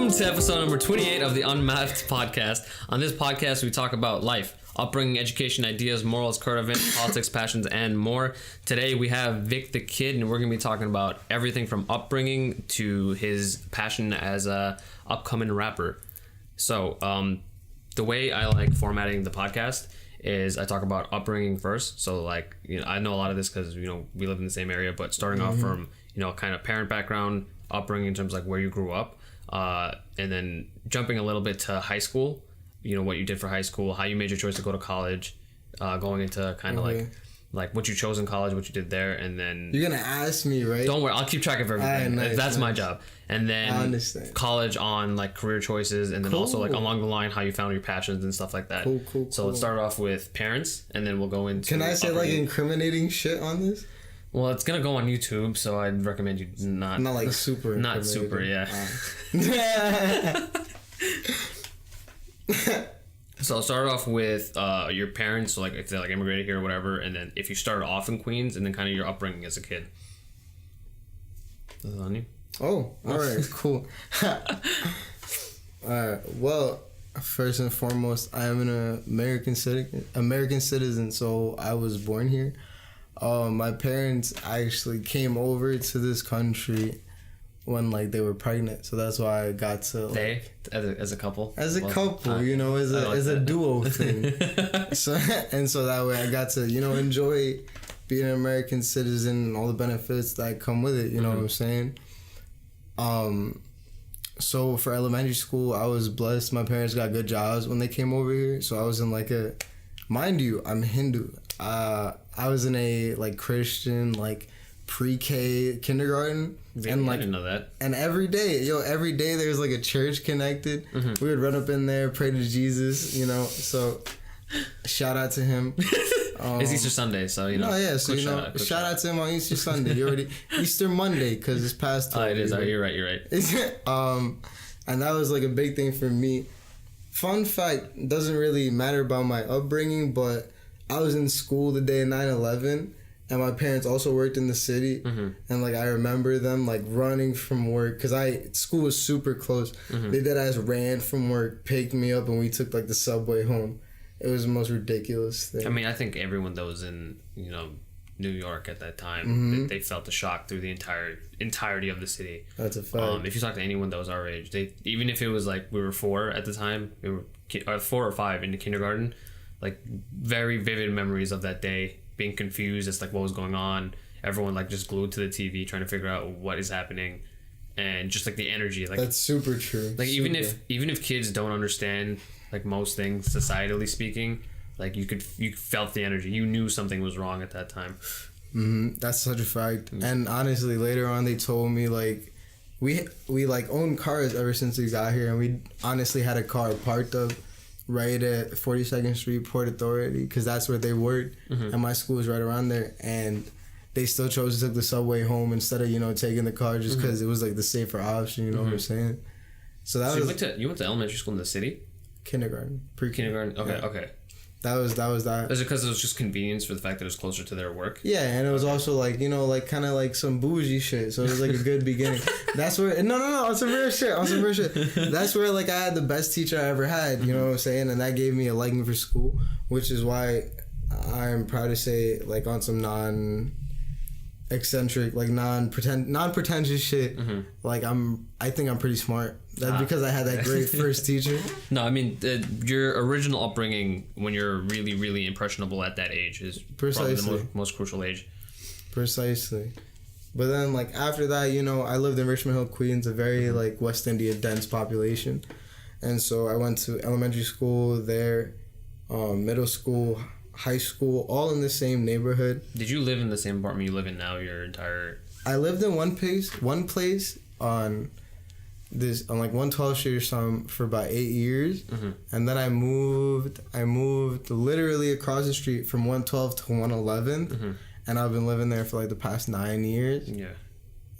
Welcome to episode number 28 of the Unmapped Podcast. On this podcast, we talk about life, upbringing, education, ideas, morals, current events, politics, passions, and more. Today, we have Vik the Kid, and we're going to be talking about everything from upbringing to his passion as a upcoming rapper. So, the way I like formatting the podcast is I talk about upbringing first. So, like, you know, I know a lot of this because, you know, we live in the same area, but starting off from, you know, kind of parent background, upbringing in terms of like where you grew up, and then jumping a little bit to high school, you know, what you did for high school, how you made your choice to go to college, going into kind of like what you chose in college, what you did there, and then you're gonna ask me, right? Don't worry, I'll keep track of everything. That's my job. And then college on like career choices, and then also like along the line how you found your passions and stuff like that. So let's start off with parents, and then we'll go into. Can I say like incriminating shit on this? Well, it's gonna go on YouTube, so I'd recommend you not like super. Not super, yeah. So I'll start off with your parents, so like if they like immigrated here or whatever, and then if you started off in Queens, and then kind of your upbringing as a kid. Is that on you? Oh, all right, cool. Well, first and foremost, I am an American citizen, so I was born here. My parents actually came over to this country when like they were pregnant, so that's why I got to like, as a couple, you know, as a duo thing. So that way I got to, you know, enjoy being an American citizen and all the benefits that come with it. You know what I'm saying? So for elementary school, I was blessed. My parents got good jobs when they came over here, so I was in like mind you, I'm Hindu. I was in a like Christian like pre-K kindergarten, and like I didn't know that. And every day there's like a church connected. We would run up in there, pray to Jesus, you know. So shout out to him. It's Easter Sunday, so you know. No, yeah. So you know, shout out to him on Easter Sunday. You already Easter Monday because it's past. Oh, it is. Oh, you're right. And that was like a big thing for me. Fun fact, doesn't really matter about my upbringing, but I was in school the day of 9/11, and my parents also worked in the city, and like I remember them like running from work because school was super close. They ran from work, picked me up, and we took like the subway home. It was the most ridiculous thing. I mean, I think everyone that was in, you know, New York at that time, they felt the shock through the entirety of the city. That's a fact. If you talk to anyone that was our age, even if it was like we were 4 at the time, we were 4 or 5 in the kindergarten. Like very vivid memories of that day, being confused as like what was going on, everyone like just glued to the TV trying to figure out what is happening, and just like the energy, like that's super true. Like even if kids don't understand like most things societally speaking, like you felt the energy, you knew something was wrong at that time. That's such a fact. And honestly, later on they told me like we like owned cars ever since we got here, and we honestly had a car parked up right at 42nd Street, Port Authority, because that's where they worked, and my school was right around there, and they still chose to take the subway home instead of, you know, taking the car just because it was like the safer option, you know what I'm saying? So that was... You went to elementary school in the city? Kindergarten. Pre-kindergarten? Okay. That was that. Is it because it was just convenience for the fact that it was closer to their work? Yeah, and it was also like, you know, like kind of like some bougie shit. So it was like a good beginning. That's where no, on some real shit. That's where like I had the best teacher I ever had. You know what I'm saying? And that gave me a liking for school, which is why I'm proud to say like on some eccentric, like non-pretentious shit. Like I think I'm pretty smart. That's because I had that great first teacher. No, I mean your original upbringing when you're really, really impressionable at that age is probably the most crucial age. Precisely. But then like after that, you know, I lived in Richmond Hill, Queens, a very like West India dense population, and so I went to elementary school there, middle school, high school, all in the same neighborhood. Did you live in the same apartment you live in now your entire... I lived in one place on like 112th Street or something for about 8 years, and then I moved literally across the street from 112 to 111, and I've been living there for like the past 9 years. Yeah,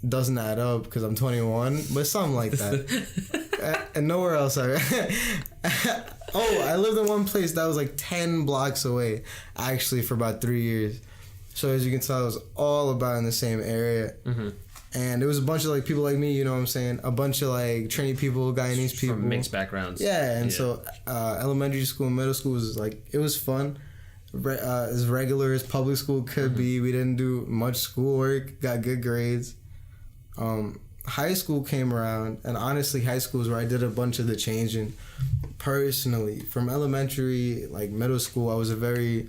doesn't add up because I'm 21, but something like that. And nowhere else I lived in one place that was like 10 blocks away, actually, for about 3 years. So as you can tell, it was all about in the same area. And there was a bunch of like people like me, you know what I'm saying? A bunch of like Trinity people, Guyanese people. From mixed backgrounds. Yeah, and so elementary school and middle school was like, it was fun. As regular as public school could be. We didn't do much schoolwork, got good grades. High school came around, and honestly, high school is where I did a bunch of the changing personally. From elementary, like middle school, I was a very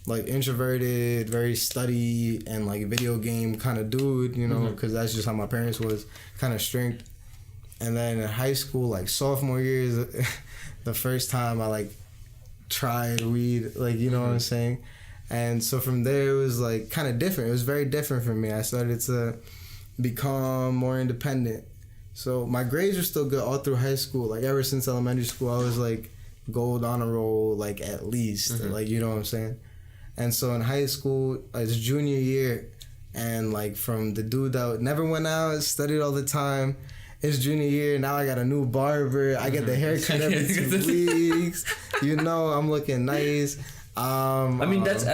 like introverted, very study and like video game kind of dude, you know, because that's just how my parents was, kind of strict. And then in high school, like sophomore year is the first time I like tried weed, like, you know what I'm saying? And so from there, it was like kind of different. It was very different for me. I started to become more independent. So my grades were still good all through high school. Like ever since elementary school, I was like gold on a roll, like at least, like, you know what I'm saying? And so in high school, it's junior year, and like from the dude that never went out, studied all the time, it's junior year, now I got a new barber, I get the haircut every 2 weeks, you know, I'm looking nice. I mean, that's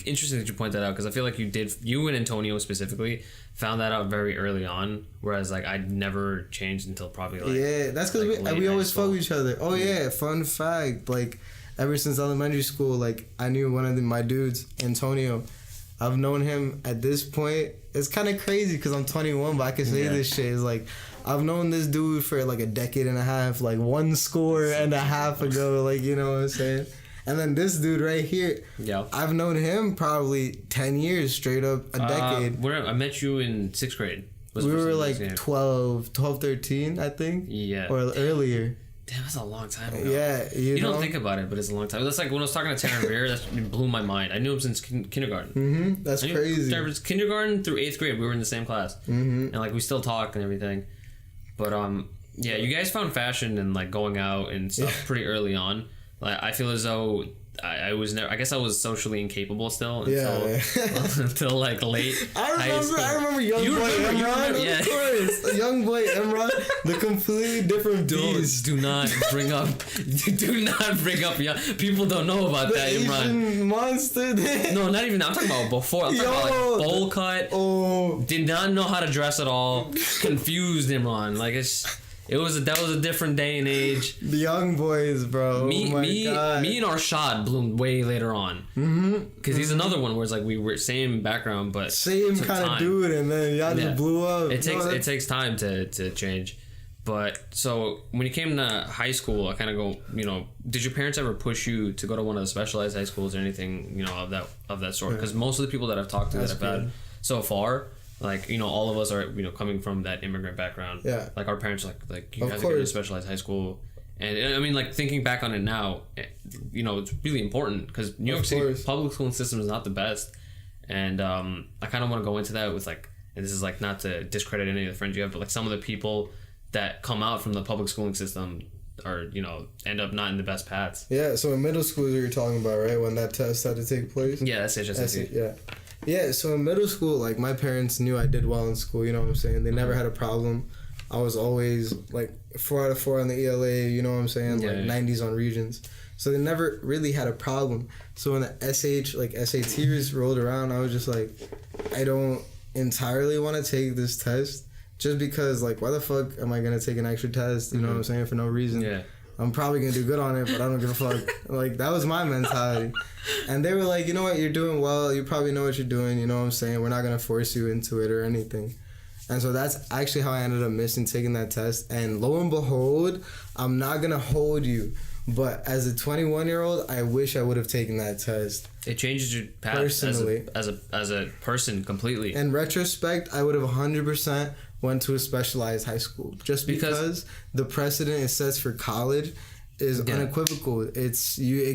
interesting that you point that out, because I feel like you and Antonio specifically found that out very early on, whereas like I never changed until probably like, yeah, that's because we always fuck with each other. Oh yeah, fun fact, like ever since elementary school, like I knew one of my dudes, Antonio. I've known him at this point. It's kind of crazy because I'm 21, but I can say this shit. It's like I've known this dude for like a decade and a half, like 1 score and a half ago, like, you know what I'm saying? And then this dude right here, I've known him probably 10 years straight up, a decade. I met you in 6th grade. We were like 12, 13, I think. Yeah. Or earlier. Damn, that's a long time ago. Yeah, you know? Don't think about it, but it's a long time. That's like when I was talking to Taryn Beer, that blew my mind. I knew him since kindergarten. That's crazy. Kindergarten through 8th grade, we were in the same class. And like we still talk and everything. But yeah, you guys found fashion and like going out and stuff pretty early on. Like I feel as though I was never. I guess I was socially incapable still until like late. I remember young boy Imran. Of course, young boy Imran, the completely different beast. Do not bring up. Yeah, people don't know about that Imran monster. No, not even that. I'm talking about before. I'm talking about like bowl cut. Did not know how to dress at all. Confused Imran. Like that was a different day and age. The young boys, bro. Me and Arshad bloomed way later on. Because he's another one where it's like we were same background, but same kind of dude, and then y'all just blew up. It takes time to change. But so when you came to high school, I kind of go, you know, did your parents ever push you to go to one of the specialized high schools or anything, you know, of that sort? Because most of the people that I've talked to that I've had so far, like, you know, all of us are, you know, coming from that immigrant background. Yeah. Like our parents, like you have to go to a specialized high school. And I mean, like thinking back on it now, you know, it's really important because New York City public school system is not the best. And I kind of want to go into that with like, and this is like not to discredit any of the friends you have, but like some of the people that come out from the public schooling system are, you know, end up not in the best paths. Yeah. So in middle school, you're talking about, right? When that test had to take place? Yeah, that's it. Yeah. Yeah, so in middle school, like, my parents knew I did well in school, you know what I'm saying? They never had a problem. I was always, like, 4 out of 4 on the ELA, you know what I'm saying? Yeah, like, 90s on Regents. So they never really had a problem. So when the SATs rolled around, I was just like, I don't entirely want to take this test just because, like, why the fuck am I going to take an extra test, you know what I'm saying, for no reason? Yeah. I'm probably going to do good on it, but I don't give a fuck. Like, that was my mentality. And they were like, you know what, you're doing well. You probably know what you're doing. You know what I'm saying? We're not going to force you into it or anything. And so that's actually how I ended up missing taking that test. And lo and behold, I'm not going to hold you. But as a 21-year-old, I wish I would have taken that test. It changes your path personally. As a person completely. In retrospect, I would have 100% went to a specialized high school just because the precedent it sets for college is unequivocal. It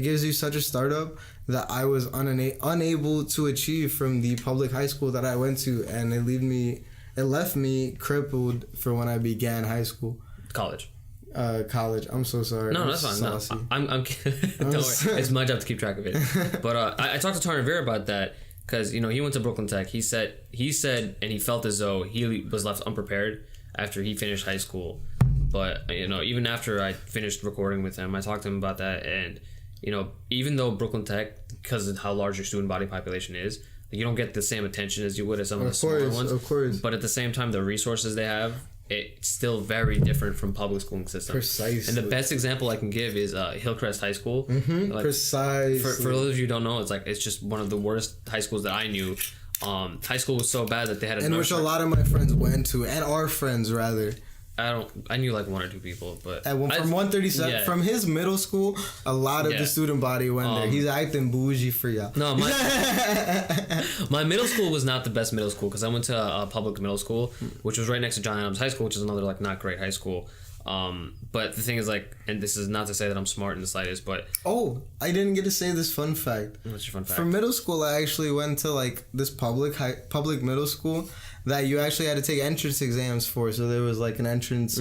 gives you such a startup that I was unable to achieve from the public high school that I went to, and it left me crippled for when I began high school. College. I'm so sorry. No, that's fine. No, I'm kidding. Don't worry. It's my job to keep track of it. But I talked to Taryn Vera about that. Because, you know, he went to Brooklyn Tech. He said, and he felt as though he was left unprepared after he finished high school. But, you know, even after I finished recording with him, I talked to him about that. And, you know, even though Brooklyn Tech, because of how large your student body population is, You don't get the same attention as you would at some of the smaller ones. Of course. But at the same time, the resources they have, it's still very different from public schooling system. Precisely. And the best example I can give is Hillcrest High School. Like, precisely. For those of you who don't know, it's just one of the worst high schools that I knew. High school was so bad that they had a which a lot of my friends went to, and our friends rather. I knew like 1 or 2 people, but from 137 from his middle school, a lot of the student body went there. He's acting bougie for y'all. No, my middle school was not the best middle school because I went to a public middle school, which was right next to John Adams High School, which is another like not great high school. But the thing is like, and this is not to say that I'm smart in the slightest, but I didn't get to say this fun fact. What's your fun fact? For middle school, I actually went to like this public middle school that you actually had to take entrance exams for. So there was like an entrance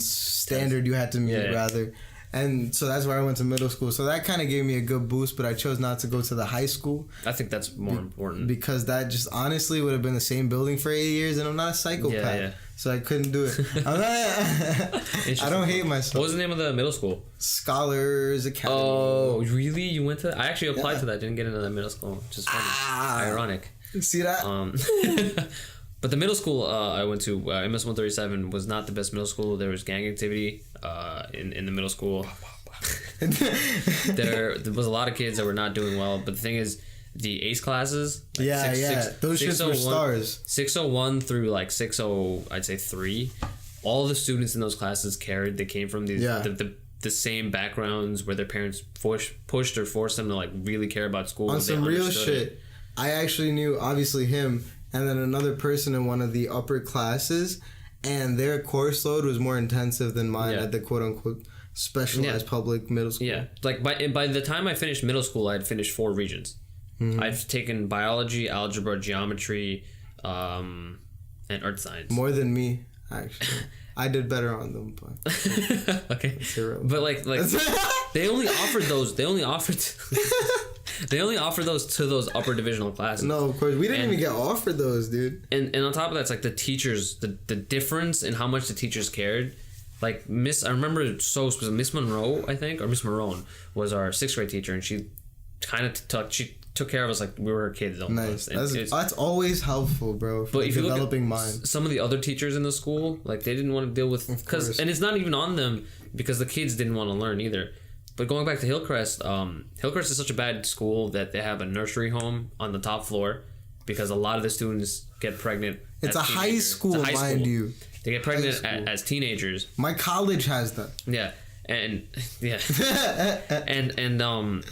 standard you had to meet rather. And so that's where I went to middle school. So that kind of gave me a good boost, but I chose not to go to the high school. I think that's more important. Because that just honestly would have been the same building for 8 years, and I'm not a psychopath. Yeah. So I couldn't do it. I don't hate myself. What was the name of the middle school? Scholars Academy. Oh, really? You went to that? I actually applied to that. Didn't get into that middle school. Which is funny. Ironic. See that? But the middle school I went to, MS 137, was not the best middle school. There was gang activity in the middle school. There was a lot of kids that were not doing well. But the thing is, the ACE classes, like those shits were stars. 601 through like 3, all the students in those classes cared. They came from these the same backgrounds where their parents pushed or forced them to like really care about school. On some real shit. I actually knew obviously him and then another person in one of the upper classes, and their course load was more intensive than mine at the quote unquote specialized public middle school. Yeah, like by the time I finished middle school, I had finished 4 regions. I've taken biology, algebra, geometry, and earth science. More than me, actually. I did better on them, but okay. But like they only offered those. They only offered those to those upper divisional classes. No, of course we didn't even get offered those, dude. And on top of that, it's like the teachers, the difference in how much the teachers cared. Like I remember so specific. Miss Monroe, I think, or Miss Marone was our 6th grade teacher, and she kind of took care of us like we were her kids almost. Nice. That's always helpful, bro. For but if you look at mind. Some of the other teachers in the school, like they didn't want to deal with and it's not even on them because the kids didn't want to learn either. But going back to Hillcrest, Hillcrest is such a bad school that they have a nursery home on the top floor because a lot of the students get pregnant. It's a high school, mind you. They get pregnant as teenagers. My college has that. Yeah. And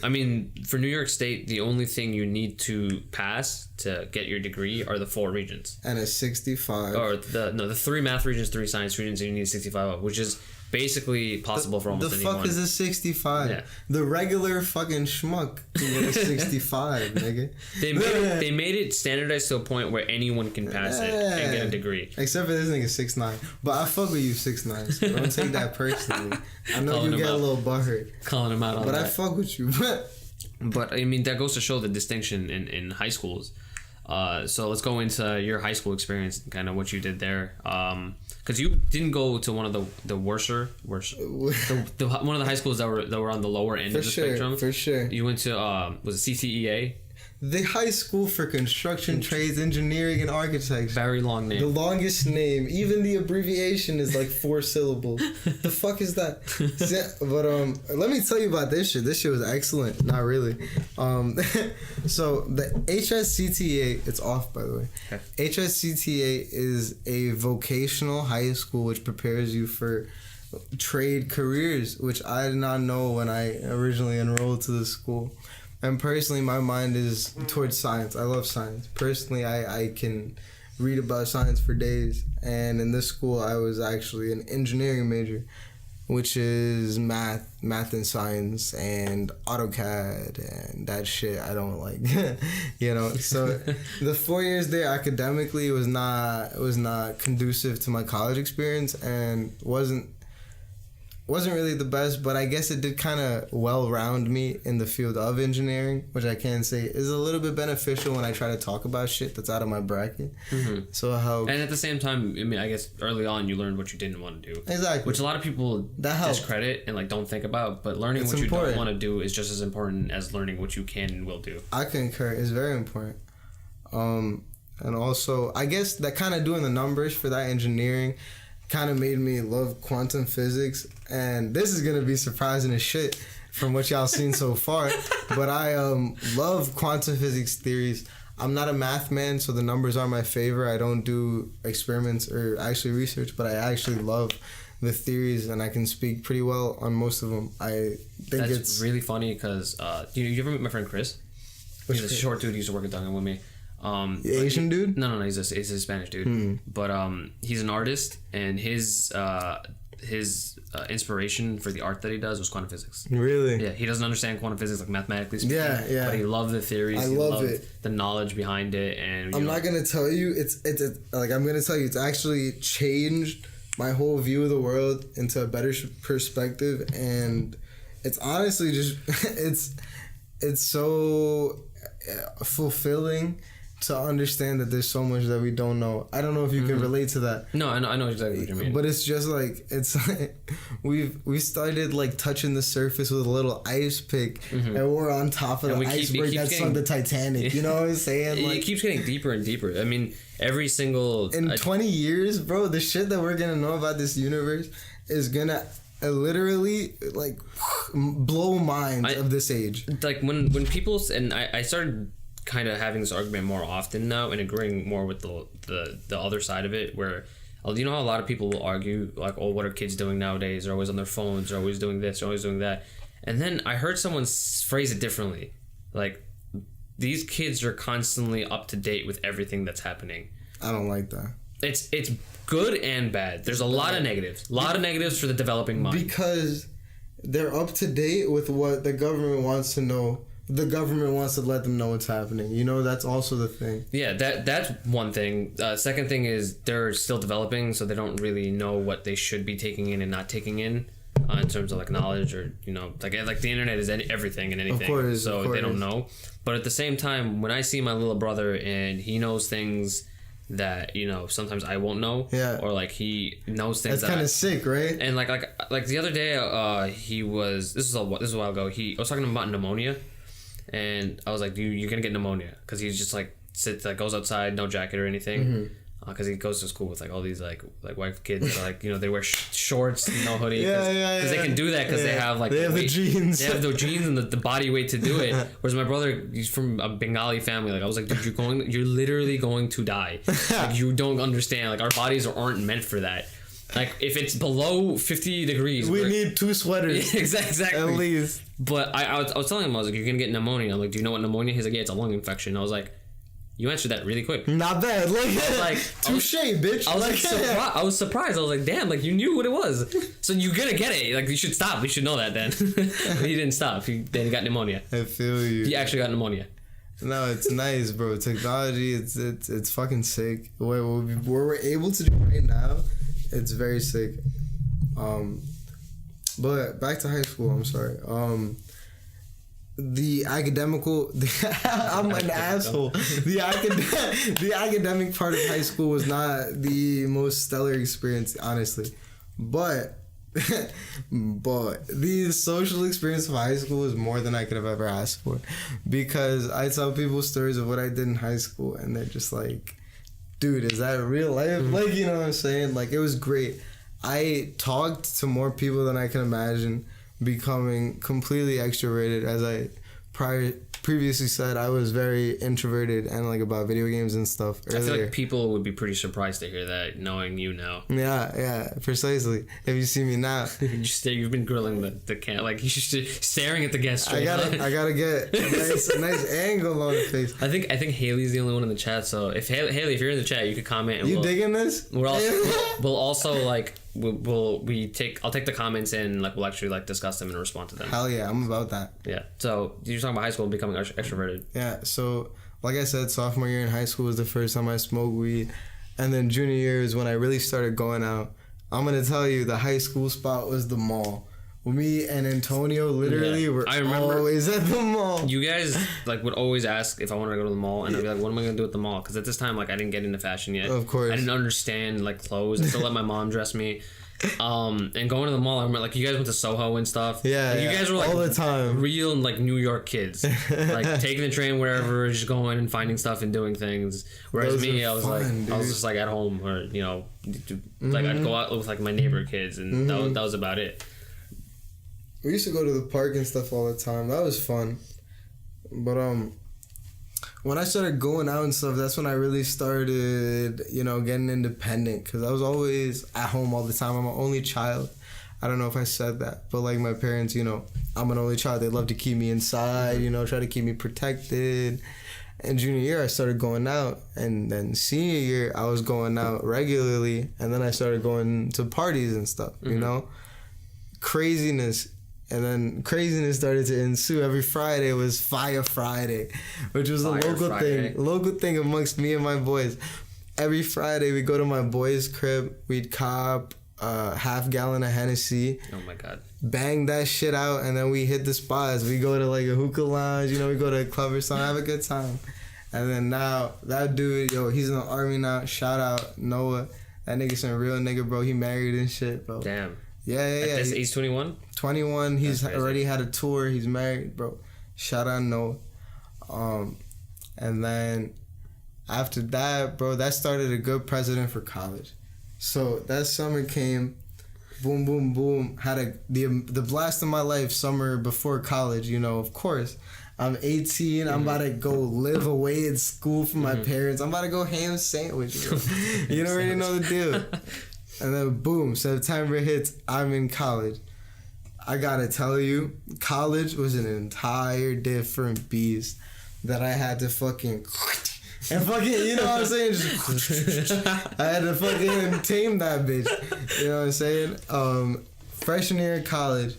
I mean, for New York State, the only thing you need to pass to get your degree are the 4 regions. And a 65. Or the 3 math regions, 3 science regions, and you need a 65 of, which is basically possible for almost anyone. The fuck is a 65? Yeah. The regular fucking schmuck can get a 65, nigga. They made it standardized to a point where anyone can pass it and get a degree. Except for this nigga 6'9". But I fuck with you 6'9", so don't take that personally. I know you get a little butthurt. Calling him out on that. But I fuck with you. But I mean, that goes to show the distinction in high schools. So let's go into your high school experience, kind of what you did there. Because you didn't go to one of the one of the high schools that were on the lower end of the spectrum. For sure. You went to was it CTEA? The High School for Construction, Trades, Engineering, and Architecture. Very long name. The longest name. Even the abbreviation is like 4 syllables. The fuck is that? But let me tell you about this shit. This shit was excellent. Not really. So the HSCTA, it's off by the way. Okay. HSCTA is a vocational high school which prepares you for trade careers, which I did not know when I originally enrolled to the school. And personally, my mind is towards science. I love science. Personally, I can read about science for days. And in this school, I was actually an engineering major, which is math and science and AutoCAD and that shit I don't like. You know, so the 4 years there academically was not conducive to my college experience and wasn't wasn't really the best, but I guess it did kind of well round me in the field of engineering, which I can say is a little bit beneficial when I try to talk about shit that's out of my bracket. So how... And at the same time, I mean, I guess early on you learned what you didn't want to do. Exactly. Which a lot of people discredit and like don't think about, but learning what you don't want to do is just as important as learning what you can and will do. I concur. It's very important. And also, I guess that kind of doing the numbers for that engineering kind of made me love quantum physics. And this is going to be surprising as shit from what y'all seen so far. But I love quantum physics theories. I'm not a math man, so the numbers are my favor. I don't do experiments or actually research, but I actually love the theories, and I can speak pretty well on most of them. I think it's really funny because you ever meet my friend Chris? He's a short dude. He used to work at Dunkin' with me. The Asian dude? No, he's a Spanish dude. But he's an artist, and his inspiration for the art that he does was quantum physics. Really? Yeah, he doesn't understand quantum physics like mathematically speaking. Yeah. But he loved the theories. I love it. The knowledge behind it, and I'm not gonna tell you. It's like I'm gonna tell you. It's actually changed my whole view of the world into a better perspective, and it's honestly just it's so fulfilling to understand that there's so much that we don't know. I don't know if you can relate to that. No, I know exactly what you mean. But it's just like we started like touching the surface with a little ice pick, and we're on top of the iceberg that sunk the Titanic. You know what I'm saying? Like, it keeps getting deeper and deeper. I mean, every single... In 20 years, bro, the shit that we're gonna know about this universe is gonna literally like blow minds of this age. Like when people... And I started kind of having this argument more often now and agreeing more with the other side of it, where you know how a lot of people will argue like, oh, what are kids doing nowadays? They're always on their phones, they're always doing this, they're always doing that. And then I heard someone phrase it differently, like, these kids are constantly up to date with everything that's happening. I don't like that. It's good and bad. There's a lot of negatives. A lot of negatives for the developing mind. Because they're up to date with what the government wants to know. The government wants to let them know what's happening. You know, that's also the thing. Yeah, that's one thing. Second thing is they're still developing, so they don't really know what they should be taking in and not taking in terms of like knowledge, or you know, like the internet is everything and anything. Of course, so they don't know. But at the same time, when I see my little brother and he knows things that, you know, sometimes I won't know. Yeah. Or like he knows things that's kind of sick, right? And like the other day, he was this was a while ago. I was talking about pneumonia. And I was like, you're gonna get pneumonia, because he's just like goes outside, no jacket or anything, because he goes to school with like all these like white kids that, like, you know, they wear shorts, no hoodie, because they can do that because they have like the genes, they have the genes and the body weight to do it. Whereas my brother, he's from a Bengali family. Like I was like, dude, you're literally going to die. Like you don't understand. Like our bodies aren't meant for that. Like if it's below 50 degrees, we need 2 sweaters. Exactly. At least. But I was telling him, I was like, you're gonna get pneumonia. I'm like, do you know what pneumonia is? He's like, yeah, it's a lung infection. I was like, you answered that really quick. Not bad. Like touche, bitch. I was surprised. I was like, damn, like you knew what it was. So you're gonna get it. Like you should stop. You should know that then. But he didn't stop. Then he got pneumonia. I feel you. He actually got pneumonia. No, it's nice, bro. Technology, it's fucking sick. What we're able to do right now, it's very sick. But back to high school. I'm sorry. The academical. I'm an asshole. The academic part of high school was not the most stellar experience, honestly. But the social experience of high school was more than I could have ever asked for, because I tell people stories of what I did in high school, and they're just like, dude, is that real life? Like, you know what I'm saying? Like, it was great. I talked to more people than I can imagine, becoming completely extroverted. As I previously said, I was very introverted and like about video games and stuff earlier. I feel like people would be pretty surprised to hear that, knowing you now. Yeah, precisely. If you see me now, you've been grilling the can, like you're just staring at the guest. I gotta get a nice angle on the face. I think Haley's the only one in the chat. So if Haley, if you're in the chat, you could comment. And digging this? We'll also like I'll take the comments and like we'll actually like discuss them and respond to them. Hell yeah, I'm about that. Yeah. So you're talking about high school and becoming extroverted. Yeah. So like I said, sophomore year in high school was the first time I smoked weed, and then junior year is when I really started going out. I'm gonna tell you, the high school spot was the mall. Me and Antonio literally were always at the mall. You guys like would always ask if I wanted to go to the mall, and I'd be like, "What am I gonna do at the mall?" Because at this time, like, I didn't get into fashion yet. Of course, I didn't understand like clothes. I still let my mom dress me. And going to the mall, I remember like you guys went to Soho and stuff. Yeah, like, you guys were like all the time, real like New York kids, like taking the train wherever, just going and finding stuff and doing things. Whereas Those me, I was fun, like, dude. I was just like at home, or you know, like I'd go out with like my neighbor kids, and that was about it. We used to go to the park and stuff all the time. That was fun. But when I started going out and stuff, that's when I really started, you know, getting independent. Because I was always at home all the time. I'm an only child. I don't know if I said that. But, like, my parents, you know, I'm an only child. They love to keep me inside, you know, try to keep me protected. And junior year, I started going out. And then senior year, I was going out regularly. And then I started going to parties and stuff, you know. Craziness. And then craziness started to ensue. Every Friday was Fire Friday, which was Fire a local thing amongst me and my boys. Every Friday we go to my boy's crib. We'd cop a half gallon of Hennessy. Oh my God. Bang that shit out, and then we hit the spots. We go to like a hookah lounge, you know, we go to a club or something, have a good time. And then now that dude, yo, he's in the army now. Shout out Noah. That nigga's a real nigga, bro. He married and shit, bro. Damn. Yeah. He's 21? 21. He's already had a tour. He's married, bro. Shout out Noah. And then after that, bro, that started a good precedent for college. So that summer came, boom, boom, boom. Had the blast of my life summer before college, you know, of course. I'm 18. I'm about to go live away at school from my parents. I'm about to go ham sandwich, bro. You don't already know the deal. And then boom, September hits, I'm in college. I gotta tell you, college was an entire different beast that I had to fucking and fucking, you know what I'm saying? I had to fucking tame that bitch. You know what I'm saying? Freshman year in college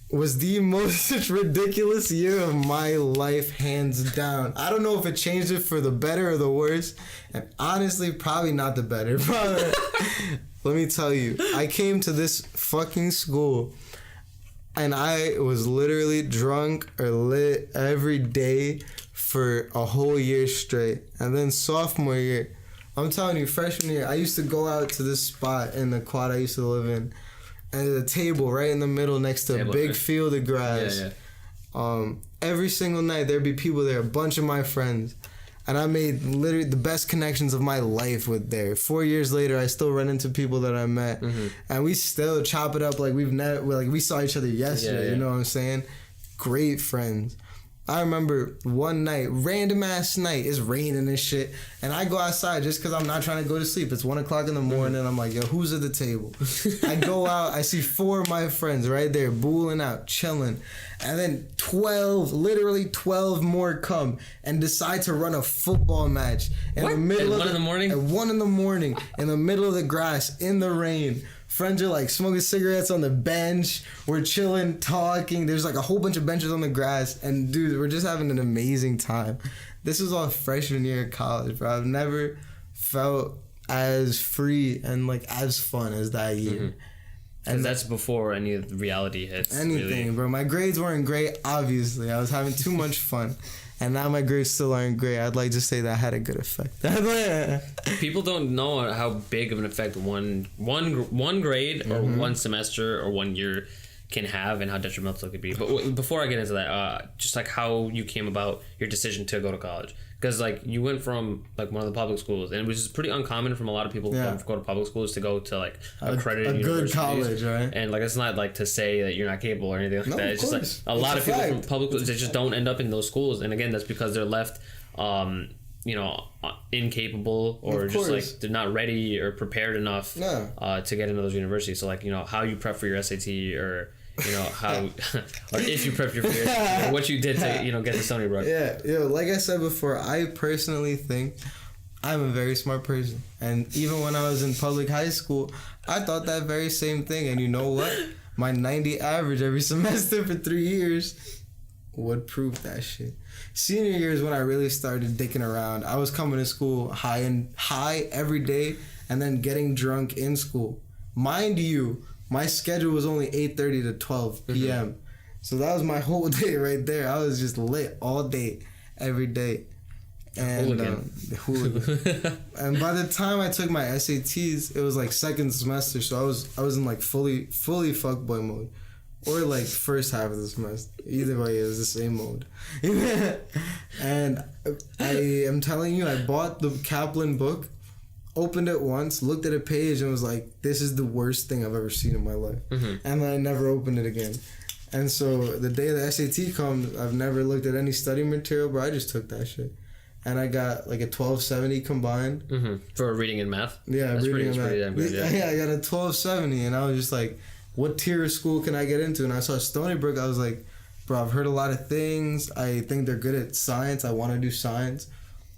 was the most ridiculous year of my life, hands down. I don't know if it changed it for the better or the worse. And honestly, probably not the better. Probably. Let me tell you, I came to this fucking school and I was literally drunk or lit every day for a whole year straight. And then sophomore year, I'm telling you, freshman year, I used to go out to this spot in the quad I used to live in. And there's a table right in the middle next to a big field of grass. Yeah. Every single night there'd be people there, a bunch of my friends. And I made literally the best connections of my life with there. 4 years later, I still run into people that I met. And we still chop it up like we saw each other yesterday, you know what I'm saying? Great friends. I remember one night, random ass night, it's raining and shit, and I go outside just because I'm not trying to go to sleep. It's 1 o'clock in the morning, and I'm like, yo, who's at the table? I go out, I see 4 of my friends right there, booling out, chilling, and then 12 more come and decide to run a football match in the middle at 1 in the morning? At 1 in the morning, in the middle of the grass, in the rain. Friends are like smoking cigarettes on the bench. We're chilling, talking. There's like a whole bunch of benches on the grass. And dude, we're just having an amazing time. This was all freshman year of college, bro. I've never felt as free and like as fun as that year. And that's before any of the reality hits. Anything, really. Bro. My grades weren't great, obviously. I was having too much fun. And now my grades still aren't great. I'd like to say that had a good effect. People don't know how big of an effect one grade or one semester or 1 year can have and how detrimental it could be. But before I get into that, just like how you came about your decision to go to college. Because like you went from like one of the public schools, and it was just pretty uncommon from a lot of people who go to public schools to go to like accredited universities. Good college, right? And like it's not like to say that you're not capable or anything like that. It's just like a lot of people from public schools that just don't end up in those schools. And again, that's because they're left, incapable or just like they're not ready or prepared enough to get into those universities. So like how you prep for your SAT or. How or if you prepped your fears, what you did to get to Stony Brook. Like I said before, I personally think I'm a very smart person, and even when I was in public high school, I thought that very same thing. And you know what, my 90 average every semester for 3 years would prove that shit. Senior year is when I really started dicking around. I was coming to school high every day and then getting drunk in school. Mind you, my schedule was only 8:30 to 12 p.m. So that was my whole day right there. I was just lit all day, every day. And the hooligan. And by the time I took my SATs, it was like second semester, so I was in like fully fuckboy mode, or like first half of the semester. Either way, it was the same mode. And I am telling you, I bought the Kaplan book, opened it once, looked at a page, and was like, "This is the worst thing I've ever seen in my life," and then I never opened it again. And so the day the SAT comes, I've never looked at any study material, but I just took that shit. And I got like a 1270 combined. For reading and math? Yeah, that's reading pretty damn good, yeah, I got a 1270, and I was just like, what tier of school can I get into? And I saw Stony Brook, I was like, bro, I've heard a lot of things. I think they're good at science. I want to do science.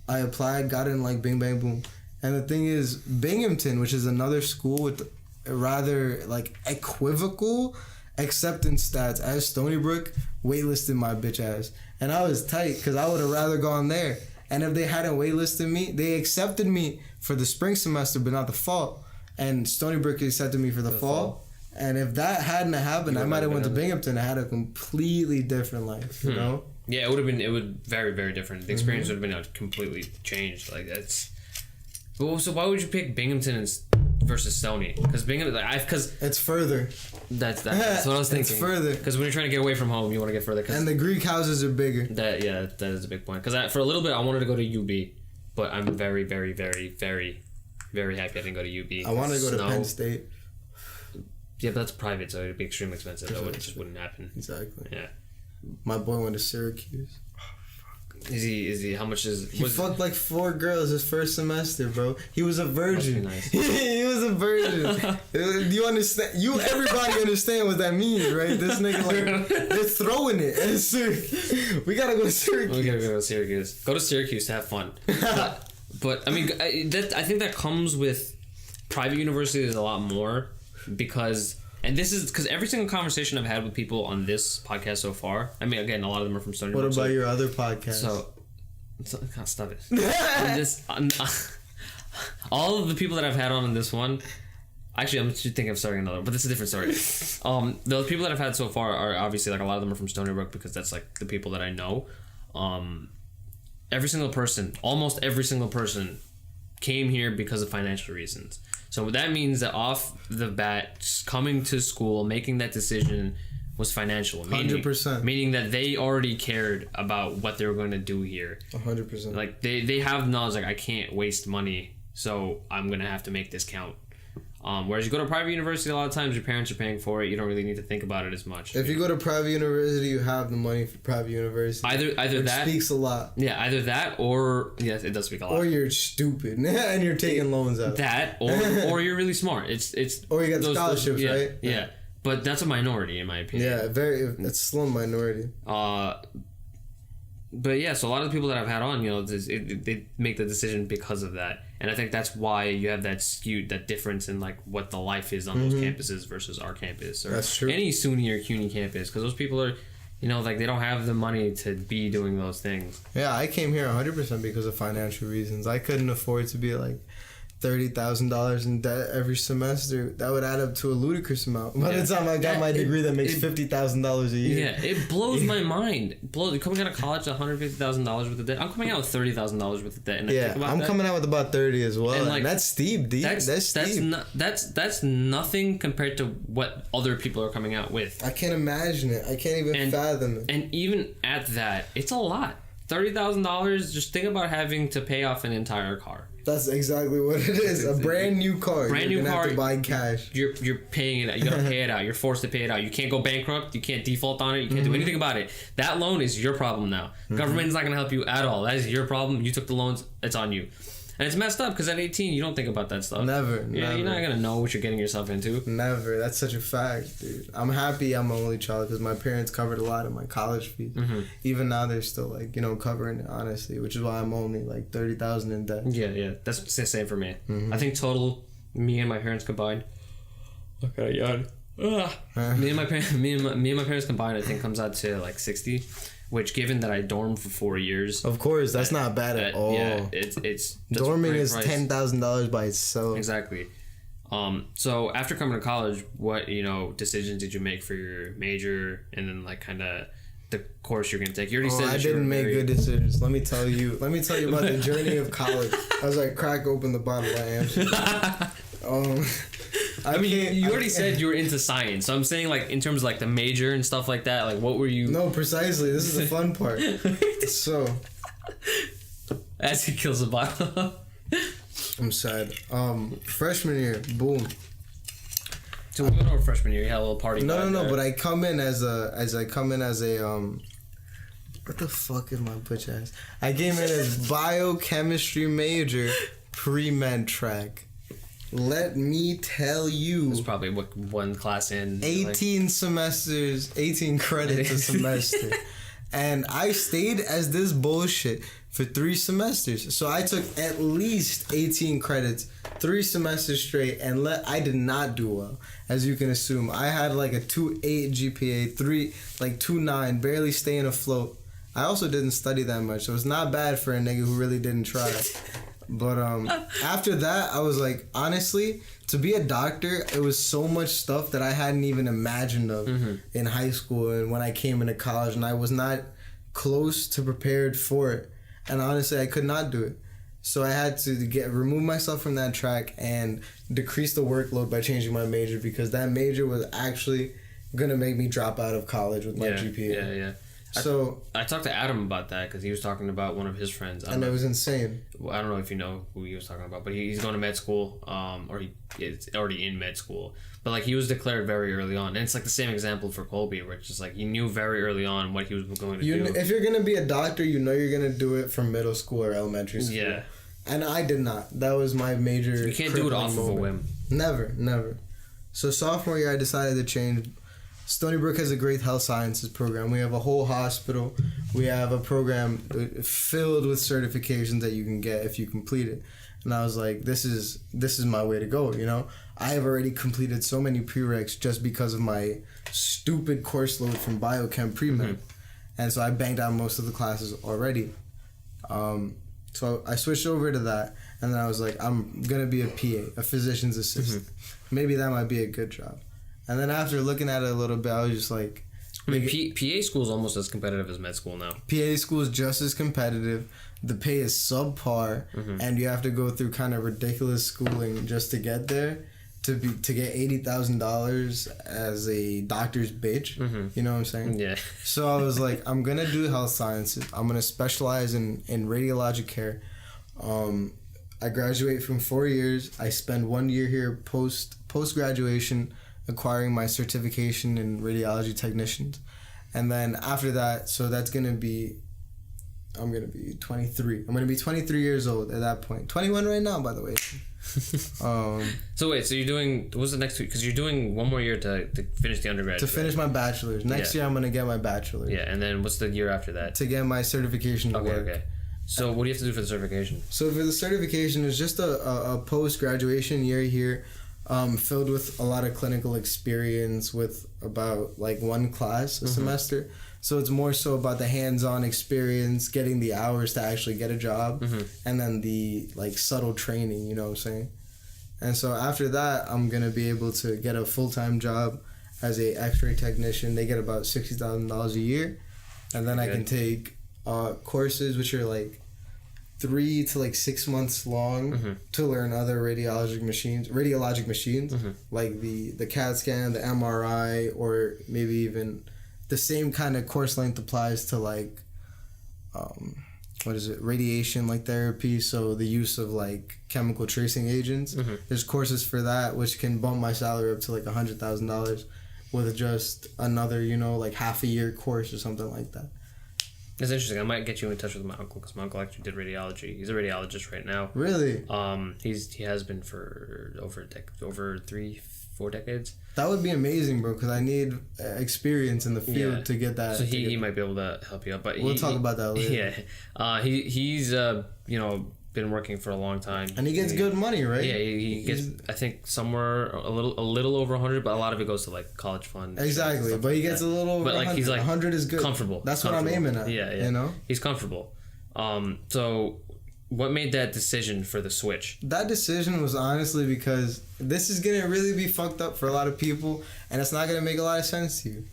I applied, got in like bing, bang, boom. And the thing is, Binghamton, which is another school with rather like equivocal acceptance stats as Stony Brook, waitlisted my bitch ass. And I was tight because I would have rather gone there. And if they hadn't waitlisted me, they accepted me for the spring semester, but not the fall. And Stony Brook accepted me for the fall. And if that hadn't happened, I might have went to Binghamton and had a completely different life, you know? Yeah, it would very, very different. The experience would have been completely changed. Like, that's... So why would you pick Binghamton versus Stony? Because Binghamton... Because it's further. That's what I was thinking. It's further. Because when you're trying to get away from home, you want to get further. And the Greek houses are bigger. That is a big point. Because for a little bit, I wanted to go to UB. But I'm very, very, very, very, very happy I didn't go to UB. I wanted to go to Penn State. Yeah, but that's private, so it'd be extremely expensive. That just wouldn't happen. Exactly. Yeah. My boy went to Syracuse. Is he? How much is? He fucked like 4 girls his first semester, bro. He was a virgin. Nice. He was a virgin. Do you understand? Everybody understand what that means, right? This nigga like they're throwing it. We gotta go to Syracuse. We gotta go to Syracuse. Go to Syracuse to have fun. But I mean, I think that comes with private universities a lot more because. And this is because every single conversation I've had with people on this podcast so far, I mean, again, a lot of them are from Stony Brook. What about your other podcast? God, stop it. All of the people that I've had on in this one, actually, I'm thinking of starting another, but this is a different story. The people that I've had so far are obviously, like, a lot of them are from Stony Brook because that's, like, the people that I know. Almost every single person came here because of financial reasons. So that means that off the bat, coming to school, making that decision was financial. 100%. Meaning that they already cared about what they were going to do here. 100%. Like, they have knowledge, like, I can't waste money, so I'm going to have to make this count. Whereas you go to private university, a lot of times your parents are paying for it. You don't really need to think about it as much. If you go to private university, you have the money for private university. Either which that speaks a lot. Yeah, either that or yes, it does speak a lot. Or you're stupid and you're taking loans out. That or you're really smart. It's or you got scholarships, yeah, right? Yeah, but that's a minority in my opinion. Yeah, it's a slim minority. But yeah, so a lot of the people that I've had on, they make the decision because of that. And I think that's why you have that difference in like what the life is on those campuses versus our campus or that's true. Any SUNY or CUNY campus, because those people are, like they don't have the money to be doing those things. Yeah, I came here 100% because of financial reasons. I couldn't afford to be like $30,000 in debt every semester. That would add up to a ludicrous amount. By the time I got my degree, that makes $50,000 a year. Yeah, it blows my mind. Coming out of college, $150,000 worth of debt. I'm coming out with $30,000 worth of debt. And I'm coming out with about 30 as well. And like, that's steep, dude. That's steep. That's nothing compared to what other people are coming out with. I can't imagine it. I can't even fathom it. And even at that, it's a lot. $30,000. Just think about having to pay off an entire car. That's exactly what it is. A brand new car. You're gonna have to buy cash. You're paying it out. You gotta pay it out. You're forced to pay it out. You can't go bankrupt. You can't default on it. You can't do anything about it. That loan is your problem now. Government's not gonna help you at all. That is your problem. You took the loans. It's on you. And it's messed up because at 18 you don't think about that stuff. Never. You're not gonna know what you're getting yourself into. Never. That's such a fact, dude. I'm happy I'm an only child because my parents covered a lot of my college fees. Even now they're still like covering it, honestly, which is why I'm only like $30,000 in debt. Yeah, that's the same for me. I think total, me and my parents combined. Okay, yawn. Me and my parents combined, I think comes out to like 60. Which, given that I dormed for 4 years, of course, that's not bad at all. Yeah, it's dorming is $10,000 by itself. Exactly. So after coming to college, what, decisions did you make for your major and then like kind of the course you're gonna take? You already said I didn't make good decisions. Let me tell you about the journey of college. I was like, crack open the bottle of Amsterdam. You already said you were into science, so I'm saying like in terms of like the major and stuff like that, like what were you? No, precisely. This is the fun part. So, as he kills the bottle. I'm sad. Freshman year, boom. So we went over freshman year. You had a little party. No. But I come in as a what the fuck is my bitch ass? I came in as biochemistry major, pre-med track. Let me tell you. It's probably one class in. 18 semesters, 18 credits a semester. And I stayed as this bullshit for 3 semesters. So I took at least 18 credits, 3 semesters straight, and I did not do well, as you can assume. I had like a 2.8 GPA, 2.9, barely staying afloat. I also didn't study that much, so it's not bad for a nigga who really didn't try. But after that, I was like, honestly, to be a doctor, it was so much stuff that I hadn't even imagined of in high school and when I came into college, and I was not close to prepared for it. And honestly, I could not do it. So I had to remove myself from that track and decrease the workload by changing my major, because that major was actually gonna make me drop out of college with my GPA. Yeah. So I talked to Adam about that because he was talking about one of his friends. And it was insane. I don't know if you know who he was talking about, but he's going to med school, or he is already in med school. But like he was declared very early on, and it's like the same example for Colby, where it's just like he knew very early on what he was going to do. If you're gonna be a doctor, you know you're gonna do it from middle school or elementary school. Yeah. And I did not. That was my major. You can't do it off of a whim. Never. So sophomore year, I decided to change. Stony Brook has a great health sciences program. We have a whole hospital. We have a program filled with certifications that you can get if you complete it. And I was like, this is my way to go, I have already completed so many prereqs just because of my stupid course load from biochem pre-med. And so I banged out most of the classes already. So I switched over to that, and then I was like, I'm going to be a PA, a physician's assistant. Maybe that might be a good job. And then after looking at it a little bit, I was just like... I mean, PA school is almost as competitive as med school now. PA school is just as competitive. The pay is subpar, and you have to go through kind of ridiculous schooling just to get there. To get $80,000 as a doctor's bitch. You know what I'm saying? Yeah. So I was like, I'm going to do health sciences. I'm going to specialize in radiologic care. I graduate from 4 years. I spend 1 year here post-graduation acquiring my certification in radiology technicians. And then after that, so that's going to be, I'm going to be 23. I'm going to be 23 years old at that point. 21 right now, by the way. So wait, so you're doing, what's the next week? Because you're doing 1 more year to finish the undergrad. To finish my bachelor's. Next year I'm going to get my bachelor's. Yeah, and then what's the year after that? To get my certification to work. Okay. So what do you have to do for the certification? So for the certification, it's just a post-graduation year here. Filled with a lot of clinical experience with about like 1 class a semester. So it's more so about the hands-on experience, getting the hours to actually get a job, and then the like subtle training, you know what I'm saying? And so after that, I'm going to be able to get a full-time job as a x-ray technician. They get about $60,000 a year. And then I can take courses which are like 3 to 6 months long to learn other radiologic machines, like the CAT scan, the MRI, or maybe even the same kind of course length applies to like radiation like therapy, so the use of like chemical tracing agents. There's courses for that which can bump my salary up to like $100,000 with just another like half a year course or something like that. It's interesting. I might get you in touch with my uncle, because my uncle actually did radiology. He's a radiologist right now. Really? He has been for over 3-4 decades. That would be amazing, bro, because I need experience in the field to get that. So he might be able to help you out. But we'll talk about that later. Yeah. He's been working for a long time, and he gets good money, right? Yeah, he gets, I think, somewhere a little over 100, but a lot of it goes to like college fund. Exactly, but he gets a little over 100. He's like 100 is good, comfortable. That's what I'm aiming at. Yeah. He's comfortable. So What made that decision for the switch? That decision was honestly because this is gonna really be fucked up for a lot of people, and it's not gonna make a lot of sense to you.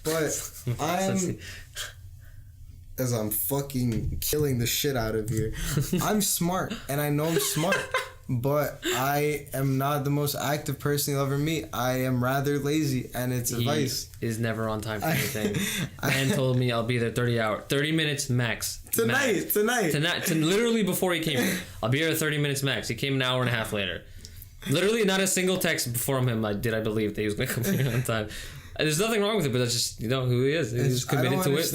But as I'm fucking killing the shit out of here, I'm smart, and I know I'm smart, but I am not the most active person you'll ever meet. I am rather lazy, and it's a vice. Is never on time for anything. Man told me I'll be there 30 minutes max. Tonight. Literally before he came here. I'll be here 30 minutes max. He came an hour and a half later. Literally not a single text from him I believe that he was going to come here on time. There's nothing wrong with it, but that's just, who he is. He's committed to it.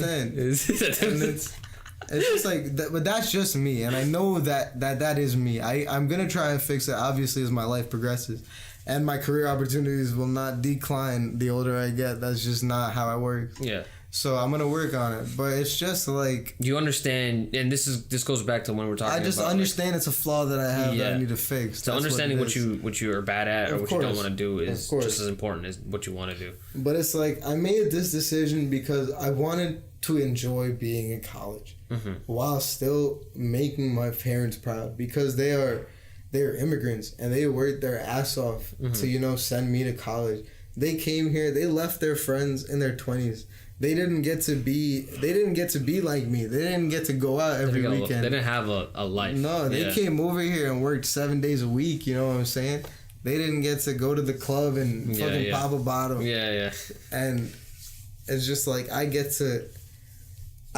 It's just like that, but that's just me, and I know that is me. I'm gonna try and fix it, obviously, as my life progresses, and my career opportunities will not decline the older I get. That's just not how I work. Yeah. So I'm gonna work on it, but it's just like you understand, and this goes back to when we're talking. I just about, understand it's a flaw that I have that I need to fix. So understanding what you are bad at or what you don't want to do is just as important as what you want to do. But it's like I made this decision because I wanted to enjoy being in college while still making my parents proud, because they are immigrants and they worked their ass off to send me to college. They came here, they left their friends in their 20s. They didn't get to be like me. They didn't get to go out every weekend. They didn't have a life. No, they came over here and worked 7 days a week, you know what I'm saying? They didn't get to go to the club and fucking pop a bottle. Yeah. And it's just like I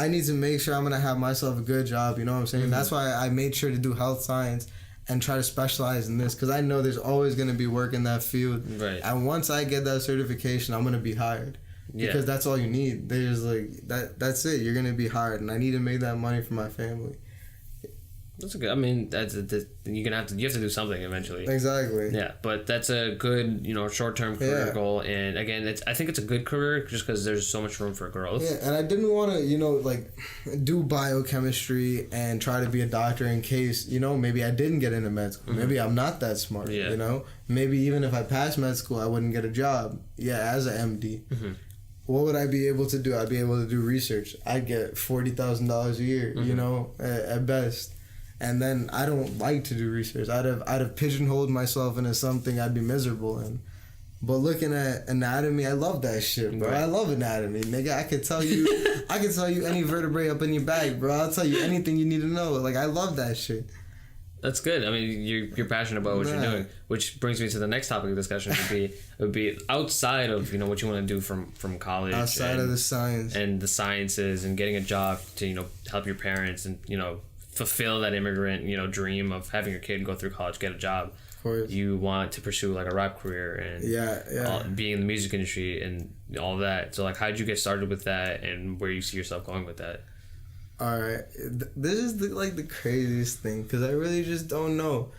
need to make sure I'm going to have myself a good job, you know what I'm saying? That's why I made sure to do health science and try to specialize in this, because I know there's always going to be work in that field. Right. And once I get that certification, I'm going to be hired. Because that's all you need. There's that's it. You're gonna be hired, and I need to make that money for my family. That's a good. I mean, you have to do something eventually. Exactly. Yeah, but that's a good short term career goal, and again, I think it's a good career just because there's so much room for growth. Yeah, and I didn't want to do biochemistry and try to be a doctor in case maybe I didn't get into med school. Maybe I'm not that smart. Yeah. Maybe even if I passed med school, I wouldn't get a job. Yeah, as an MD. What would I be able to do? I'd be able to do research. I'd get $40,000 a year, at best. And then I don't like to do research. I'd have pigeonholed myself into something I'd be miserable in. But looking at anatomy, I love that shit, bro. Right. I love anatomy, nigga. I could tell you any vertebrae up in your back, bro. I'll tell you anything you need to know. Like, I love that shit. That's good. I mean, you're passionate about what you're doing, which brings me to the next topic of discussion. Would be outside of what you want to do from college, outside of the science and the sciences, and getting a job to help your parents and fulfill that immigrant dream of having your kid go through college, get a job. Of course. You want to pursue like a rap career and being in the music industry and all that. So like, how did you get started with that, and where you see yourself going with that? Alright, this is the craziest thing, because I really just don't know.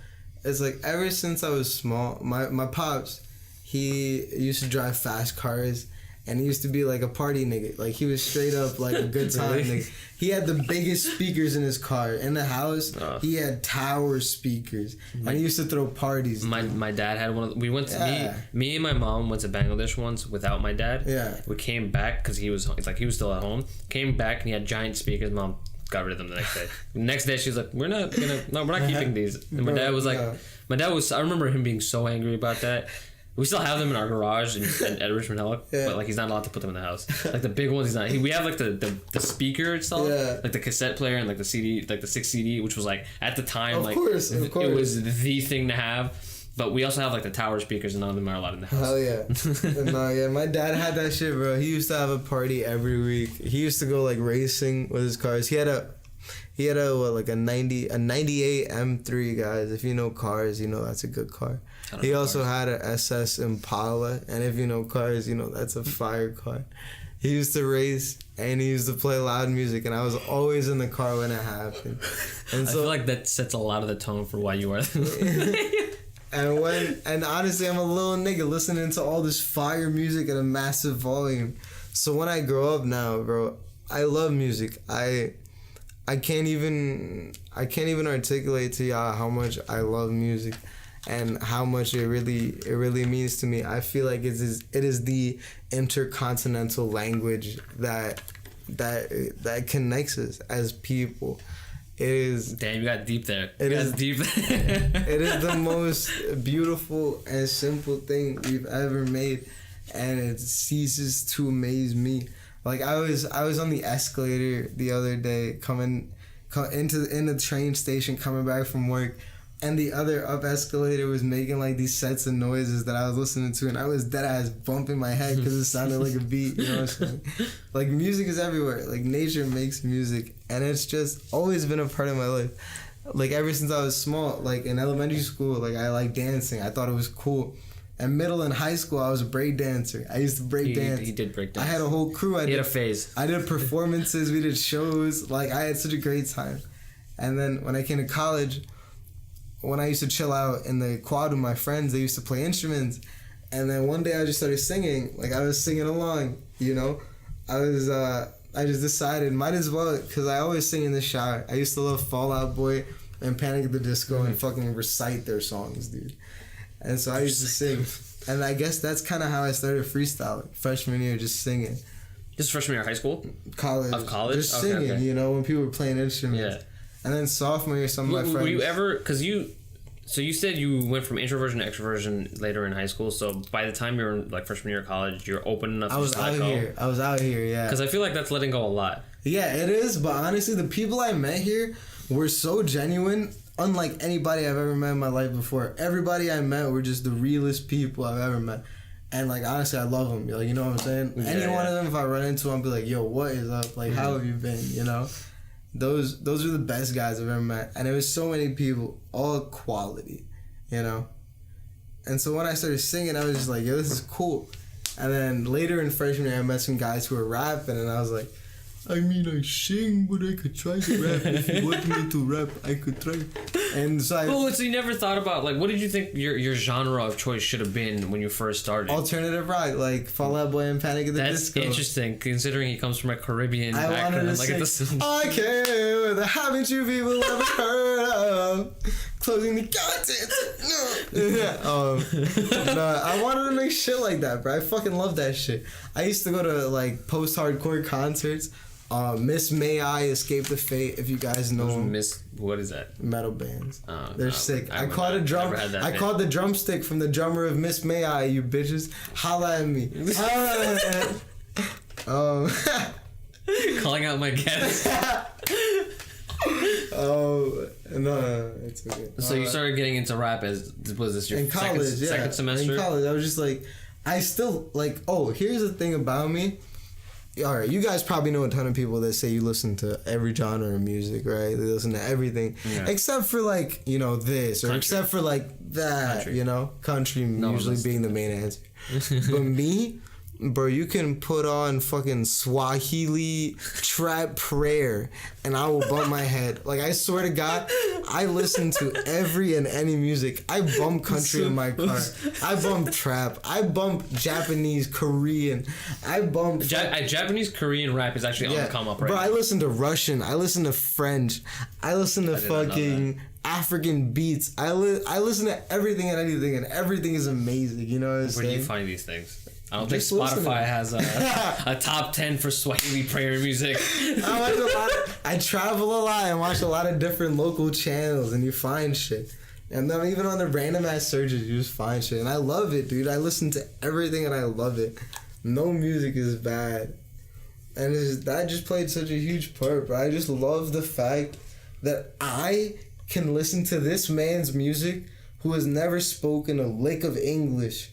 It's like, ever since I was small, my pops, he used to drive fast cars, and he used to be like a party nigga. Like, he was straight up like a good time nigga. He had the biggest speakers in his car. In the house, he had tower speakers, and he used to throw parties. My dad had one of we went to me and my mom went to Bangladesh once without my dad. Yeah. We came back because he was still at home. Came back and he had giant speakers. Mom got rid of them the next day. Next day she was like, we're not keeping these. And my dad was like, I remember him being so angry about that. We still have them in our garage at Richmond Hill, but like, he's not allowed to put them in the house. Like the big ones, he's not. We have like the speaker itself, like the cassette player and like the CD, like the 6 CD, which was like at the time, of course. It was the thing to have. But we also have like the tower speakers, and none of them are allowed in the house. Hell yeah. My dad had that shit, bro. He used to have a party every week. He used to go like racing with his cars. He had a 98 M3, guys. If you know cars, that's a good car. He also had an SS Impala, and if you know cars, that's a fire car. He used to race, and he used to play loud music, and I was always in the car when it happened. And so, I feel like that sets a lot of the tone for why you are. And honestly, I'm a little nigga listening to all this fire music at a massive volume. So when I grow up now, bro, I love music. I can't even articulate to y'all how much I love music and how much it really means to me. I feel like it is the intercontinental language that connects us as people. It is. Damn, you got deep there. It is deep. It is the most beautiful and simple thing we've ever made, and it ceases to amaze me. Like I was on the escalator the other day, in the train station coming back from work, and the other up escalator was making like these sets of noises that I was listening to, and I was dead ass bumping my head because it sounded like a beat. You know what I'm saying? Like music is everywhere. Like nature makes music, and it's just always been a part of my life. Like ever since I was small, like in elementary school, like I liked dancing. I thought it was cool. And middle and high school, I was a break dancer. I used to break dance. He did break dance. I had a whole crew. He had a phase. I did performances. We did shows. Like I had such a great time. And then when I came to college, when I used to chill out in the quad with my friends, they used to play instruments. And then one day I just started singing. Like I was singing along, you know. I just decided, might as well, because I always sing in the shower. I used to love Fall Out Boy and Panic at the Disco and fucking recite their songs, dude. And so I used to sing. And I guess that's kind of how I started freestyling. Freshman year, just singing. Just freshman year of high school? College. Of college? Just singing, you know, when people were playing instruments. Yeah. And then sophomore year, some of my friends. Were you ever, because so you said you went from introversion to extroversion later in high school. So by the time you were in like freshman year of college, you're open enough to just let go. I was out here, yeah. Because I feel like that's letting go a lot. Yeah, it is. But honestly, the people I met here were so genuine, unlike anybody I've ever met in my life before. Everybody I met were just the realest people I've ever met. And like honestly, I love them. Like, you know what I'm saying? Yeah, Any one of them, if I run into them, I'll be like, "Yo, what is up? Like, how have you been?" You know, those are the best guys I've ever met. And it was so many people, all quality, you know. And so when I started singing, I was just like, "Yo, this is cool." And then later in freshman year, I met some guys who were rapping, and I was like, I mean, I sing, but I could try to rap. If you want me to rap, I could try. And so so you never thought about, like, what did you think your genre of choice should have been when you first started? Alternative rock, like Fall Out Boy and Panic at the Disco. That's interesting, considering he comes from a Caribbean background. I came with a haven't you people ever heard of closing the goddamn no, I wanted to make shit like that, bro. I fucking love that shit. I used to go to like post-hardcore concerts. Miss May I, Escape the Fate, if you guys know them. What is that? Metal bands. Oh, they're sick. I caught the drumstick from the drummer of Miss May I, you bitches. Holla at me. Calling out my guests. Oh, no, it's okay. So you started getting into rap was this your in college, second semester? In college, I was just like, I still, like, here's the thing about me. All right, you guys probably know a ton of people that say you listen to every genre of music, right? They listen to everything, except for like, you know, this, or country. Except for like that, country. You know, country usually being the main answer. But me, bro, you can put on fucking Swahili trap prayer and I will bump my head. Like, I swear to God, I listen to every and any music. I bump country in my car. I bump trap. I bump Japanese, Korean. I bump... Japanese, Korean rap is actually on the come up right now. Bro, I listen to Russian. I listen to French. I listen to fucking African beats. I listen to everything and anything, and everything is amazing. You know what I'm saying? Where do you find these things? I don't think Spotify has a top 10 for Swahili prayer music. I travel a lot and watch a lot of different local channels, and you find shit. And then even on the random ass searches, you just find shit. And I love it, dude. I listen to everything and I love it. No music is bad. And that just played such a huge part, but I just love the fact that I can listen to this man's music who has never spoken a lick of English,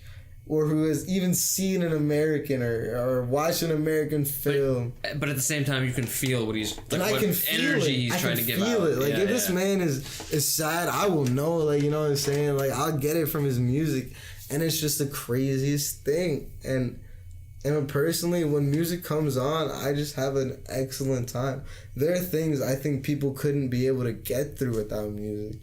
or who has even seen an American or watched an American film. But at the same time, you can feel what he's... Like, and I can feel energy it. he's trying to give out. I can feel it. Like, if this man is sad, I will know. Like, you know what I'm saying? Like, I'll get it from his music. And it's just the craziest thing. And personally, when music comes on, I just have an excellent time. There are things I think people couldn't be able to get through without music.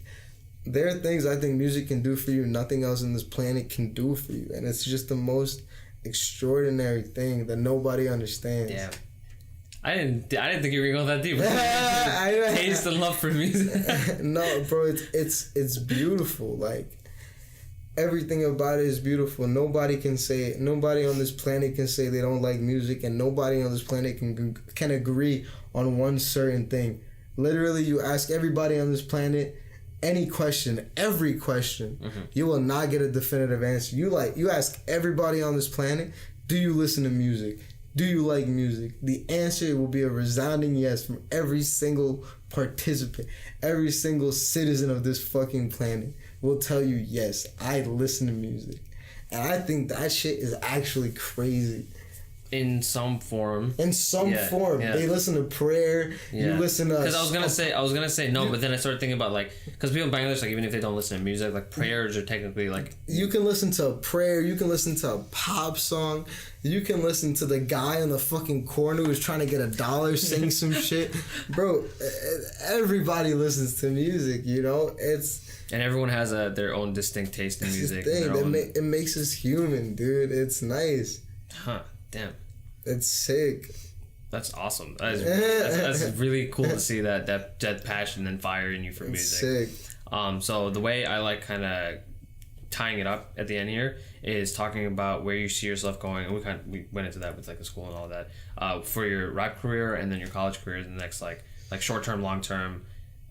There are things I think music can do for you nothing else on this planet can do for you. And it's just the most extraordinary thing that nobody understands. Yeah. I didn't think you were going that deep. Taste and love for music. No, bro, it's beautiful. Like, everything about it is beautiful. Nobody on this planet can say they don't like music, and nobody on this planet can agree on one certain thing. Literally, you ask everybody on this planet any question, every question, you will not get a definitive answer. You ask everybody on this planet, do you listen to music? Do you like music? The answer will be a resounding yes from every single participant. Every single citizen of this fucking planet will tell you, yes, I listen to music. And I think that shit is actually crazy. In some form. In some form. Yeah. They listen to prayer. Yeah. You listen to... Because I was gonna say no, but then I started thinking about, like... Because people in Bangladesh, like, even if they don't listen to music, like, prayers are technically, like... You can listen to a prayer. You can listen to a pop song. You can listen to the guy in the fucking corner who's trying to get $1 sing some shit. Bro, everybody listens to music, you know? And everyone has their own distinct taste in music. It makes us human, dude. It's nice. Huh. Damn. It's sick. That's awesome. That's really cool to see that passion and fire in you for music. Sick. So the way I like kind of tying it up at the end here is talking about where you see yourself going, and we went into that with like the school and all that for your rap career and then your college career in the next like short term, long term,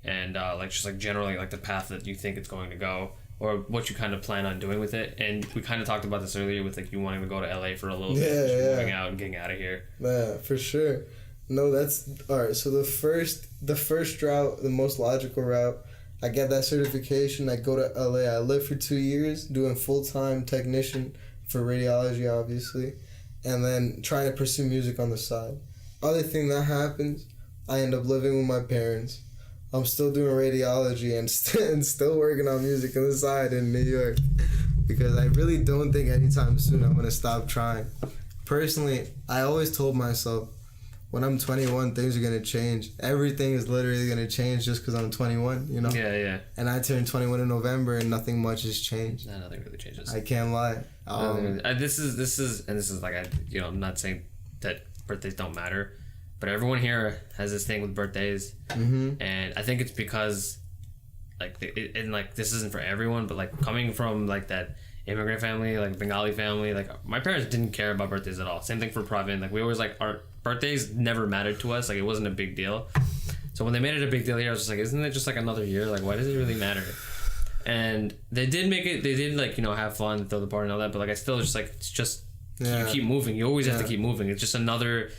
and like just like generally like the path that you think it's going to go. Or what you kind of plan on doing with it. And we kind of talked about this earlier with like you wanting to go to LA for a little bit, moving out and getting out of here. Yeah, for sure. No, that's all right. So the first route, the most logical route, I get that certification. I go to LA. I live for 2 years doing full-time technician for radiology, obviously, and then trying to pursue music on the side. Other thing that happens, I end up living with my parents. I'm still doing radiology and still working on music on the side in New York, because I really don't think anytime soon I'm going to stop trying. Personally, I always told myself, when I'm 21, things are going to change. Everything is literally going to change just because I'm 21, you know? Yeah. And I turned 21 in November and nothing much has changed. No, nothing really changes. I can't lie. This is like, I'm not saying that birthdays don't matter, but everyone here has this thing with birthdays, and I think it's because, like, this isn't for everyone, but like coming from like that immigrant family, like Bengali family, like my parents didn't care about birthdays at all. Same thing for Pravin. Like we always like our birthdays never mattered to us. Like it wasn't a big deal. So when they made it a big deal here, I was just like, isn't it just like another year? Like why does it really matter? And they did make it. They did like have fun, throw the party and all that. But like I still just like it's just you keep moving. You always have to keep moving. It's just another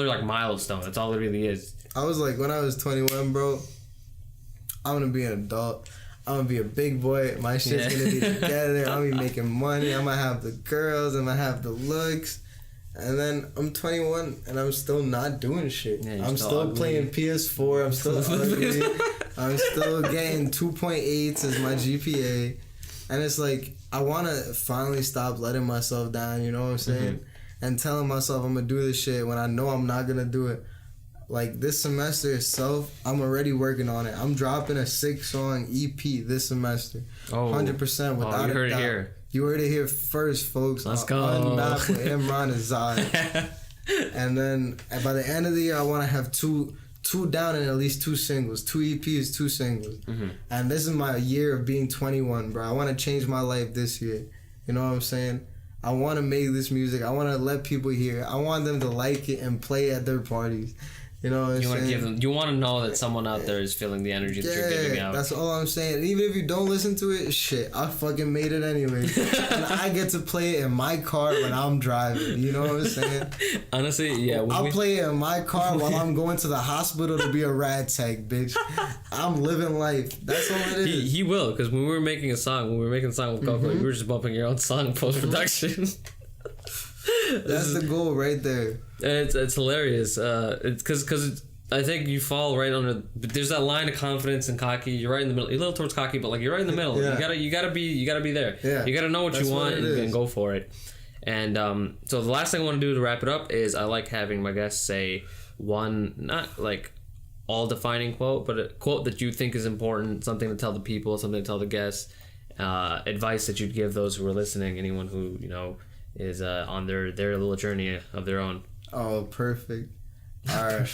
like milestone. That's all it really is. I was like, when I was 21, bro, I'm gonna be an adult. I'm gonna be a big boy. My shit's gonna be together. I'm gonna be making money. I'm gonna have the girls. I'm gonna have the looks. And then I'm 21 and I'm still not doing shit. Yeah, I'm still playing PS4. I'm still ugly. I'm still getting 2.8s as my GPA. And it's like, I want to finally stop letting myself down, you know what I'm saying? And telling myself I'm going to do this shit when I know I'm not going to do it. Like, this semester itself, I'm already working on it. I'm dropping a 6-song EP this semester. 100% without a doubt. You heard it here. You heard it here first, folks. Let's go. Unmapped with Imran and Zai. And then by the end of the year, I want to have two down and at least 2 singles. 2 EPs, 2 singles. And this is my year of being 21, bro. I want to change my life this year. You know what I'm saying? I want to make this music. I want to let people hear it. I want them to like it and play at their parties. You know what I'm saying? You want to know that someone out there is feeling the energy that you're giving out. That's all I'm saying. Even if you don't listen to it, shit, I fucking made it anyway. And I get to play it in my car when I'm driving. You know what I'm saying? Honestly, yeah. I'll play it in my car while I'm going to the hospital to be a rad tech, bitch. I'm living life. That's all it is. He will, because when we were making a song with Coco, you were just bumping your own song post-production. That's the goal right there. And it's hilarious. It's because I think you fall right under. There's that line of confidence and cocky. You're right in the middle. You're a little towards cocky, but like you're right in the middle. Yeah. You gotta be there. Yeah. You gotta know what you want and go for it. And so the last thing I want to do to wrap it up is I like having my guests say one, not like all defining quote, but a quote that you think is important, something to tell the people, something to tell the guests, advice that you'd give those who are listening, anyone who is on their little journey of their own. Oh, perfect. All right.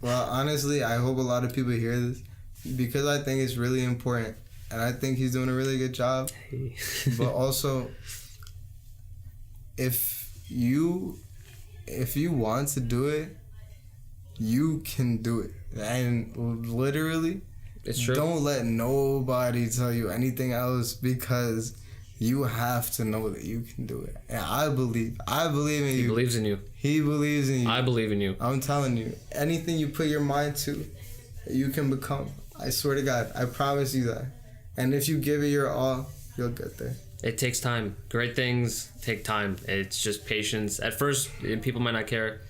Well, honestly, I hope a lot of people hear this because I think it's really important, and I think he's doing a really good job. Hey. But also, if you want to do it, you can do it. And literally, it's true. Don't let nobody tell you anything else, because you have to know that you can do it. And I believe in you. He believes in you. He believes in you. I believe in you. I'm telling you, anything you put your mind to, you can become. I swear to God, I promise you that. And if you give it your all, you'll get there. It takes time. Great things take time. It's just patience. At first, people might not care.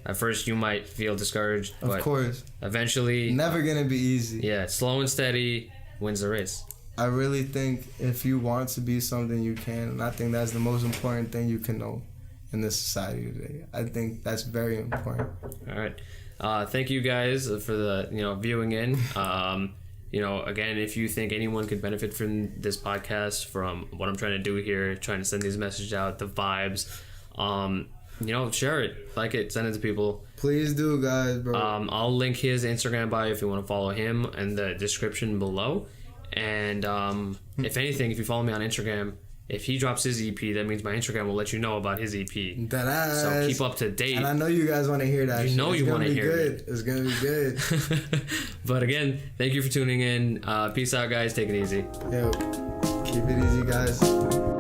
At first, you might feel discouraged. Of course. Eventually. Never gonna be easy. Yeah, slow and steady wins the race. I really think if you want to be something, you can. And I think that's the most important thing you can know in this society today. I think that's very important. All right. Thank you guys for the viewing in. Again, if you think anyone could benefit from this podcast, from what I'm trying to do here, trying to send these messages out, the vibes, share it, like it, send it to people. Please do, guys, bro. I'll link his Instagram bio if you want to follow him in the description below. And if anything, if you follow me on Instagram, if he drops his EP, that means my Instagram will let you know about his EP. So keep up to date. And I know you guys want to hear that. You want to hear it. It's going to be good. But again, thank you for tuning in. Peace out, guys. Take it easy. Yo, keep it easy, guys.